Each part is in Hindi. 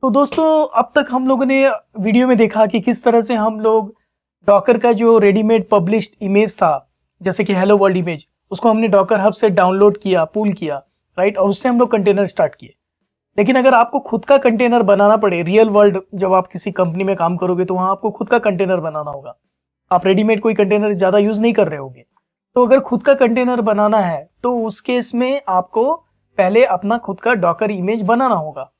तो दोस्तों अब तक हम लोगों ने वीडियो में देखा कि किस तरह से हम लोग डॉकर का जो रेडीमेड पब्लिश्ड इमेज था, जैसे कि हेलो वर्ल्ड इमेज, उसको हमने डॉकर हब से डाउनलोड किया, पुल किया, राइट, और उससे हम लोग कंटेनर स्टार्ट किए। लेकिन अगर आपको खुद का कंटेनर बनाना पड़े रियल वर्ल्ड, जब आप किसी कंपनी में काम करोगे तो वहां आपको खुद का कंटेनर बनाना होगा। आप रेडीमेड कोई कंटेनर ज़्यादा यूज़ नहीं कर रहे होगे। तो अगर खुद का कंटेनर बनाना है तो उस केस में आपको पहले अपना खुद का डॉकर इमेज बनाना होगा।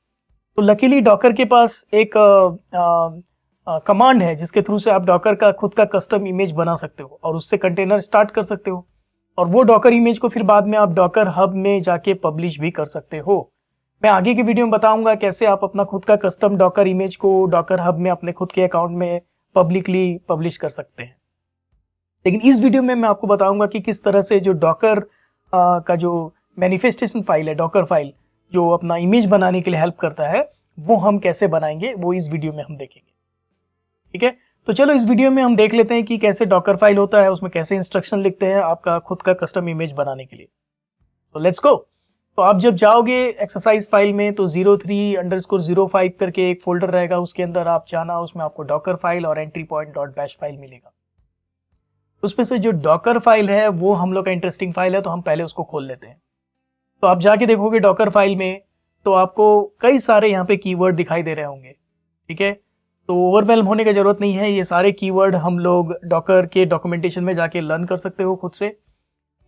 तो लकीली डॉकर के पास एक कमांड है जिसके थ्रू से आप डॉकर का खुद का कस्टम इमेज बना सकते हो और उससे कंटेनर स्टार्ट कर सकते हो, और वो डॉकर इमेज को फिर बाद में आप डॉकर हब में जाके पब्लिश भी कर सकते हो। मैं आगे की वीडियो में बताऊंगा कैसे आप अपना खुद का कस्टम डॉकर इमेज को डॉकर हब में अपने खुद के अकाउंट में पब्लिकली पब्लिश कर सकते हैं। लेकिन इस वीडियो में मैं आपको बताऊंगा कि किस तरह से जो डॉकर का जो मैनिफेस्टेशन फाइल है, डॉकर फाइल जो अपना इमेज बनाने के लिए हेल्प करता है, वो हम कैसे बनाएंगे, वो इस वीडियो में हम देखेंगे। ठीक है, तो चलो इस वीडियो में हम देख लेते हैं कि कैसे डॉकर फाइल होता है, उसमें कैसे इंस्ट्रक्शन लिखते हैं आपका खुद का कस्टम इमेज बनाने के लिए। तो लेट्स गो। तो आप जब जाओगे एक्सरसाइज फाइल में तो 03_05 करके एक फोल्डर रहेगा, उसके अंदर आप जाना, उसमें आपको डॉकर फाइल और entry point dot bash file मिलेगा। उसमें से जो डॉकर फाइल है वो हम लोग का इंटरेस्टिंग फाइल है, तो हम पहले उसको खोल लेते हैं। तो आप जाके देखोगे डॉकर फाइल में तो आपको कई सारे यहाँ पे कीवर्ड दिखाई दे रहे होंगे। ठीक है, तो ओवरवेल्म होने की जरूरत नहीं है, ये सारे कीवर्ड हम लोग डॉकर के डॉक्यूमेंटेशन में जाके लर्न कर सकते हो खुद से,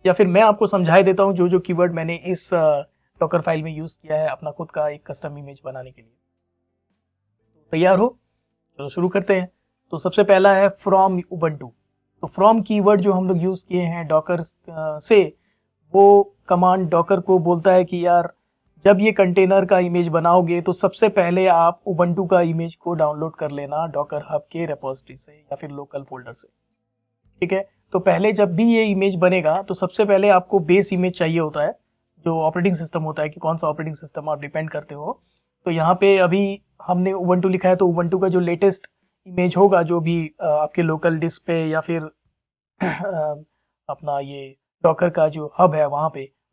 या फिर मैं आपको समझाई देता हूँ जो जो कीवर्ड मैंने इस डॉकर फाइल में यूज़ किया है अपना खुद का एक कस्टम इमेज बनाने के लिए। तो तैयार हो, चलो शुरू करते हैं। तो सबसे पहला है फ्रॉम उबंटू। तो फ्रॉम कीवर्ड जो हम लोग यूज़ किए हैं डॉकर से, वो कमांड डॉकर को बोलता है कि यार जब ये कंटेनर का इमेज बनाओगे तो सबसे पहले आप उबंटू का इमेज को डाउनलोड कर लेना डॉकर हब के रेपोजिटरी से या फिर लोकल फोल्डर से। ठीक है, तो पहले जब भी ये इमेज बनेगा तो सबसे पहले आपको बेस इमेज चाहिए होता है, जो ऑपरेटिंग सिस्टम होता है कि कौन सा ऑपरेटिंग सिस्टम आप डिपेंड करते हो। तो यहाँ पे अभी हमने उबंटू लिखा है, तो उबंटू का जो लेटेस्ट इमेज होगा, जो भी आपके लोकल डिस्क पे या फिर अपना ये डॉकर का जो हब है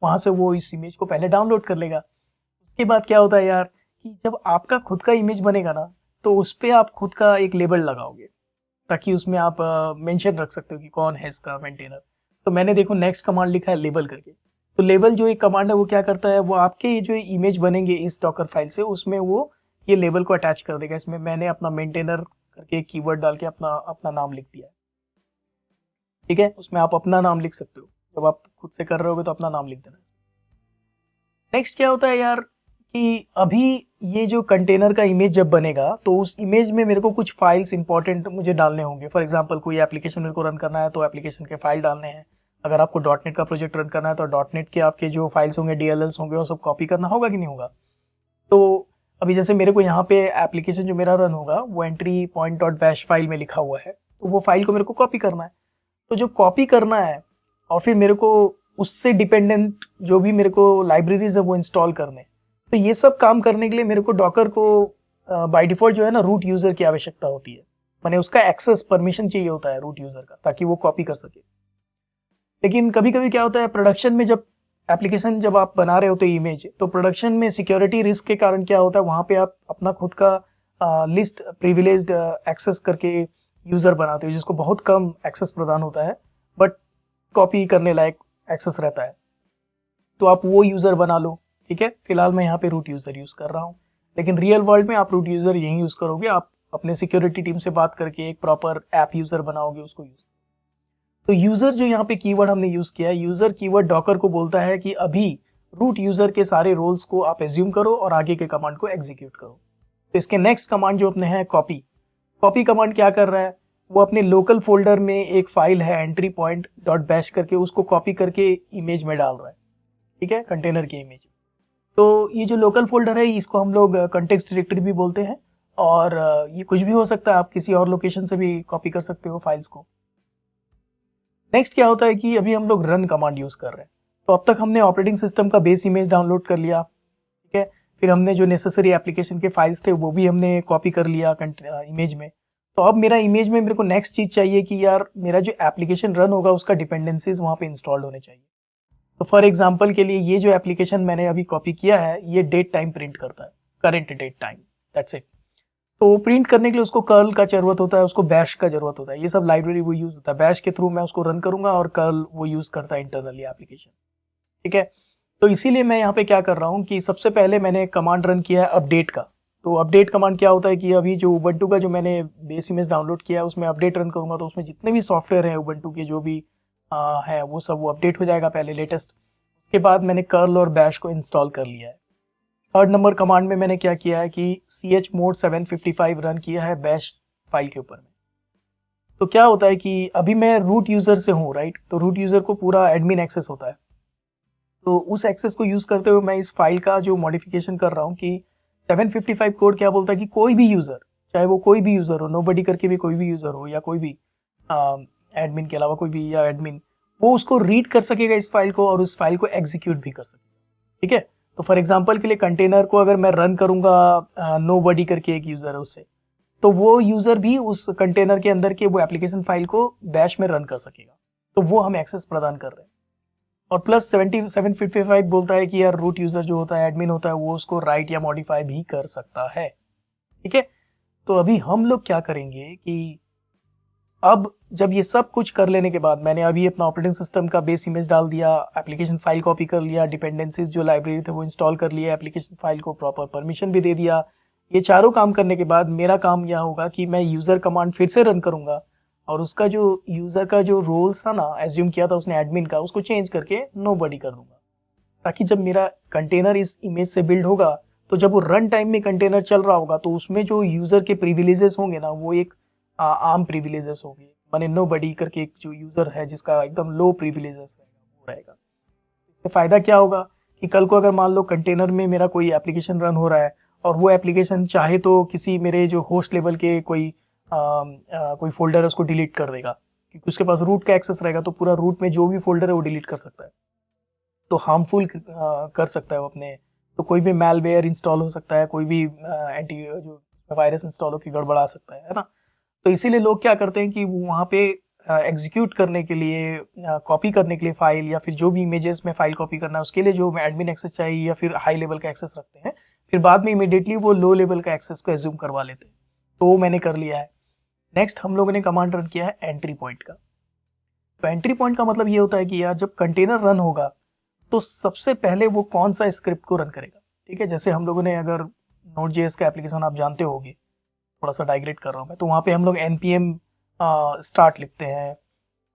वहाँ से वो इस इमेज को पहले डाउनलोड कर लेगा। उसके बाद क्या होता है यार कि जब आपका खुद का इमेज बनेगा ना, तो उस पर आप खुद का एक लेबल लगाओगे ताकि उसमें आप मेंशन रख सकते हो कि कौन है इसका मेंटेनर। तो मैंने देखो नेक्स्ट कमांड लिखा है लेबल करके। तो लेबल जो एक कमांड है वो क्या करता है, वो आपके ये जो इमेज बनेंगे इस डॉकर फाइल से, उसमें वो ये लेबल को अटैच कर देगा। इसमें मैंने अपना मेंटेनर करके कीवर्ड डाल के अपना अपना नाम लिख दिया है। ठीक है, उसमें आप अपना नाम लिख सकते हो, जब आप खुद से कर रहे होगे तो अपना नाम लिख देना। नेक्स्ट क्या होता है यार कि अभी ये जो कंटेनर का इमेज जब बनेगा तो उस इमेज में मेरे को कुछ फाइल्स इंपॉर्टेंट मुझे डालने होंगे। फॉर एग्जांपल कोई एप्लीकेशन मेरे को रन करना है तो एप्लीकेशन के फाइल डालने हैं। अगर आपको डॉट नेट का प्रोजेक्ट रन करना है तो डॉट नेट के आपके जो फाइल्स होंगे, डीएलएल्स होंगे, वो सब कॉपी करना होगा कि नहीं होगा। तो अभी जैसे मेरे को यहाँ पे एप्लीकेशन जो मेरा रन होगा वो entry point dot bash file में लिखा हुआ है, तो वो फाइल को मेरे को कॉपी करना है। तो जो कॉपी करना है और फिर मेरे को उससे डिपेंडेंट जो भी मेरे को लाइब्रेरीज है वो इंस्टॉल करने, तो ये सब काम करने के लिए मेरे को डॉकर को बाय डिफॉल्ट जो है ना रूट यूज़र की आवश्यकता होती है। मैंने उसका एक्सेस परमिशन चाहिए होता है रूट यूज़र का, ताकि वो कॉपी कर सके। लेकिन कभी कभी क्या होता है प्रोडक्शन में, जब एप्लीकेशन जब आप बना रहे होते इमेज, तो प्रोडक्शन में सिक्योरिटी रिस्क के कारण क्या होता है, वहाँ पे आप अपना खुद का लिस्ट प्रिविलेज्ड एक्सेस करके यूज़र बनाते हो, जिसको बहुत कम एक्सेस प्रदान होता है बट कॉपी करने लायक एक्सेस रहता है। तो आप वो यूज़र बना लो। ठीक है, फिलहाल मैं यहाँ पे रूट यूज़र यूज़ कर रहा हूँ, लेकिन रियल वर्ल्ड में आप रूट यूज़र यही यूज़ करोगे। आप अपने सिक्योरिटी टीम से बात करके एक प्रॉपर ऐप यूज़र बनाओगे, उसको यूज़। तो यूज़र जो यहाँ पे कीवर्ड हमने यूज़ किया है, यूज़र कीवर्ड डॉकर को बोलता है कि अभी रूट यूज़र के सारे रोल्स को आप एज्यूम करो और आगे के कमांड को एग्जीक्यूट करो। तो इसके नेक्स्ट कमांड जो अपने हैं कॉपी। कॉपी कमांड क्या कर रहा है, वो अपने लोकल फोल्डर में एक फाइल है एंट्री पॉइंट डॉट बैश करके, उसको कॉपी करके इमेज में डाल रहा है। ठीक है, कंटेनर की इमेज। तो ये जो लोकल फोल्डर है इसको हम लोग कंटेक्स्ट डायरेक्टरी भी बोलते हैं, और ये कुछ भी हो सकता है, आप किसी और लोकेशन से भी कॉपी कर सकते हो फाइल्स को। नेक्स्ट क्या होता है कि अभी हम लोग रन कमांड यूज़ कर रहे हैं। तो अब तक हमने ऑपरेटिंग सिस्टम का बेस इमेज डाउनलोड कर लिया। ठीक है, फिर हमने जो नेसेसरी एप्लीकेशन के फाइल्स थे वो भी हमने कॉपी कर लिया इमेज में। तो अब मेरा इमेज में मेरे को नेक्स्ट चीज़ चाहिए कि यार मेरा जो एप्लीकेशन रन होगा उसका डिपेंडेंसीज वहाँ पे इंस्टॉल्ड होने चाहिए। तो फॉर एग्जांपल के लिए ये जो एप्लीकेशन मैंने अभी कॉपी किया है, ये डेट टाइम प्रिंट करता है, current date time, that's it. तो प्रिंट करने के लिए उसको कर्ल का ज़रूरत होता है, उसको बैश का ज़रूरत होता है, ये सब लाइब्रेरी वो यूज़ होता है। बैश के थ्रू मैं उसको रन करूँगा और कर्ल वो यूज़ करता है इंटरनली एप्लीकेशन, ठीक है। तो इसीलिए मैं यहाँ पे क्या कर रहा हूँ कि सबसे पहले मैंने कमांड रन किया है अपडेट का। तो अपडेट कमांड क्या होता है कि अभी जो उबंटू का जो मैंने बेस इमेज डाउनलोड किया है उसमें अपडेट रन करूँगा तो उसमें जितने भी सॉफ्टवेयर हैं उबंटू के जो भी है वो सब वो अपडेट हो जाएगा पहले लेटेस्ट। उसके बाद मैंने कर्ल और बैश को इंस्टॉल कर लिया है। थर्ड नंबर कमांड में मैंने क्या किया है कि chmod 755 रन किया है बैश फाइल के ऊपर में। तो क्या होता है कि अभी मैं रूट यूज़र से हूँ, राइट। तो रूट यूज़र को पूरा एडमिन एक्सेस होता है। तो उस एक्सेस को यूज़ करते हुए मैं इस फाइल का जो मॉडिफिकेशन कर रहा हूँ कि 755 कोड क्या बोलता है कि कोई भी यूज़र, चाहे वो कोई भी यूज़र हो, नोबडी करके भी कोई भी यूज़र हो या कोई भी एडमिन के अलावा कोई भी या एडमिन, वो उसको रीड कर सकेगा इस फाइल को और उस फाइल को एग्जीक्यूट भी कर सकेगा, ठीक है। तो फॉर एग्जांपल के लिए कंटेनर को अगर मैं रन करूँगा नोबडी करके एक यूज़र है उससे, तो वो यूज़र भी उस कंटेनर के अंदर के वो एप्लीकेशन फाइल को बैश में रन कर सकेगा। तो वो हम एक्सेस प्रदान कर रहे हैं। और प्लस 755 बोलता है कि यार रूट यूज़र जो होता है, एडमिन होता है, वो उसको राइट या मॉडिफाई भी कर सकता है, ठीक है। तो अभी हम लोग क्या करेंगे कि अब जब ये सब कुछ कर लेने के बाद मैंने अभी अपना ऑपरेटिंग सिस्टम का बेस इमेज डाल दिया, एप्लीकेशन फाइल कॉपी कर लिया, डिपेंडेंसीज जो लाइब्रेरी थे वो इंस्टॉल कर लिया, एप्लीकेशन फाइल को प्रॉपर परमिशन भी दे दिया। ये चारों काम करने के बाद मेरा काम यह होगा कि मैं यूज़र कमांड फिर से रन करूँगा और उसका जो यूज़र का जो रोल्स था ना, एज्यूम किया था उसने एडमिन का, उसको चेंज करके नोबडी कर दूंगा, ताकि जब मेरा कंटेनर इस इमेज से बिल्ड होगा तो जब वो रन टाइम में कंटेनर चल रहा होगा तो उसमें जो यूज़र के प्रिविलेजेस होंगे ना, वो एक आम प्रिविलेजेस होंगे, माने नोबडी करके एक जो यूज़र है जिसका एकदम लो प्रिविलेजेस रहेगा वो रहेगा। इससे फ़ायदा क्या होगा कि कल को अगर मान लो कंटेनर में मेरा कोई एप्लीकेशन रन हो रहा है और वो एप्लीकेशन चाहे तो किसी मेरे जो होस्ट लेवल के कोई फोल्डर है उसको डिलीट कर देगा, क्योंकि उसके पास रूट का एक्सेस रहेगा, तो पूरा रूट में जो भी फोल्डर है वो डिलीट कर सकता है, तो हार्मफुल कर सकता है वो अपने। तो कोई भी मैलवेयर इंस्टॉल हो सकता है, कोई भी एंटी जो वायरस इंस्टॉल होकर गड़बड़ा सकता है ना। तो इसीलिए लोग क्या करते हैं कि वो वहाँ पे एग्जीक्यूट करने के लिए, कॉपी करने के लिए फाइल या फिर जो भी इमेजेस में फाइल कॉपी करना है उसके लिए जो एडमिन एक्सेस चाहिए या फिर हाई लेवल का एक्सेस रखते हैं, फिर बाद में इमीडिएटली वो लो लेवल का एक्सेस को एज्यूम करवा लेते हैं। तो वो मैंने कर लिया है। नेक्स्ट हम लोगों ने कमांड रन किया है एंट्री पॉइंट का। तो एंट्री पॉइंट का मतलब ये होता है कि यार जब कंटेनर रन होगा तो सबसे पहले वो कौन सा स्क्रिप्ट को रन करेगा, ठीक है। जैसे हम लोगों ने अगर Node.js का एप्लीकेशन आप जानते होंगे, थोड़ा सा डाइग्रेट कर रहा हूँ मैं, तो वहाँ पे हम लोग npm स्टार्ट लिखते हैं,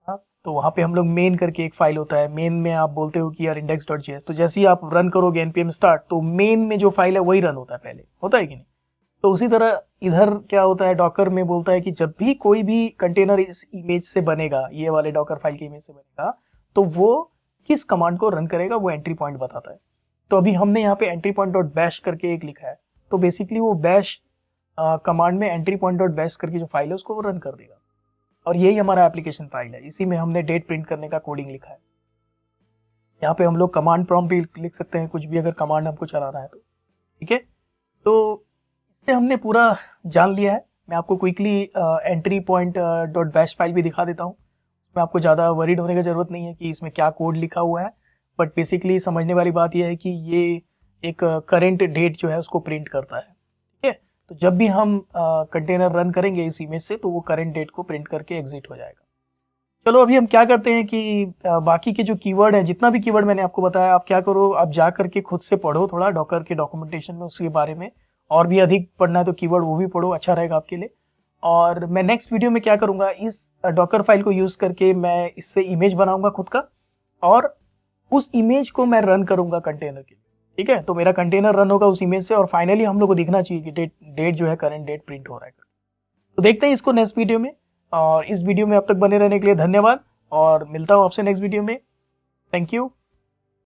हाँ। तो वहाँ पे हम लोग मेन करके एक फाइल होता है, मेन में आप बोलते हो कि यार index.js, तो जैसे ही आप रन करोगे npm स्टार्ट तो मेन में जो फाइल है वही रन होता है पहले, होता है कि नहीं। तो उसी तरह इधर क्या होता है, डॉकर में बोलता है कि जब भी कोई भी कंटेनर इस इमेज से बनेगा, ये वाले डॉकर फाइल की इमेज से बनेगा, तो वो किस कमांड को रन करेगा वो एंट्री पॉइंट बताता है। तो अभी हमने यहाँ पे एंट्री पॉइंट डॉट बैश करके एक लिखा है, तो बेसिकली वो बैश कमांड में एंट्री पॉइंट डॉट बैश करके जो फाइल है उसको वो रन कर देगा, और यही हमारा एप्लीकेशन फाइल है। इसी में हमने डेट प्रिंट करने का कोडिंग लिखा है। यहाँ पे हम लोग कमांड प्रॉम्प्ट भी लिख सकते हैं, कुछ भी अगर कमांड हमको चलाना है तो, ठीक है। तो इससे हमने पूरा जान लिया है। मैं आपको quickly entry point dot bash file भी दिखा देता हूँ। इसमें आपको ज़्यादा वरीड होने की ज़रूरत नहीं है कि इसमें क्या कोड लिखा हुआ है, बट बेसिकली समझने वाली बात यह है कि ये एक करेंट डेट जो है उसको प्रिंट करता है, ठीक है। तो जब भी हम कंटेनर रन करेंगे इस इमेज से तो वो करेंट डेट को प्रिंट करके एग्जिट हो जाएगा। चलो अभी हम क्या करते हैं कि बाकी के जो कीवर्ड है, जितना भी कीवर्ड मैंने आपको बताया, आप क्या करो, आप जा करके खुद से पढ़ो थोड़ा डॉकर के डॉक्यूमेंटेशन में उसके बारे में, और भी अधिक पढ़ना है तो कीवर्ड वो भी पढ़ो, अच्छा रहेगा आपके लिए। और मैं नेक्स्ट वीडियो में क्या करूँगा, इस डॉकर फाइल को यूज़ करके मैं इससे इमेज बनाऊँगा खुद का, और उस इमेज को मैं रन करूँगा कंटेनर के लिए, ठीक है। तो मेरा कंटेनर रन होगा उस इमेज से, और फाइनली हम लोग को दिखना चाहिए कि डेट जो है करेंट डेट प्रिंट हो रहा है। तो देखते हैं इसको नेक्स्ट वीडियो में, और इस वीडियो में अब तक बने रहने के लिए धन्यवाद, और मिलता हूँ आपसे नेक्स्ट वीडियो में। Thank you.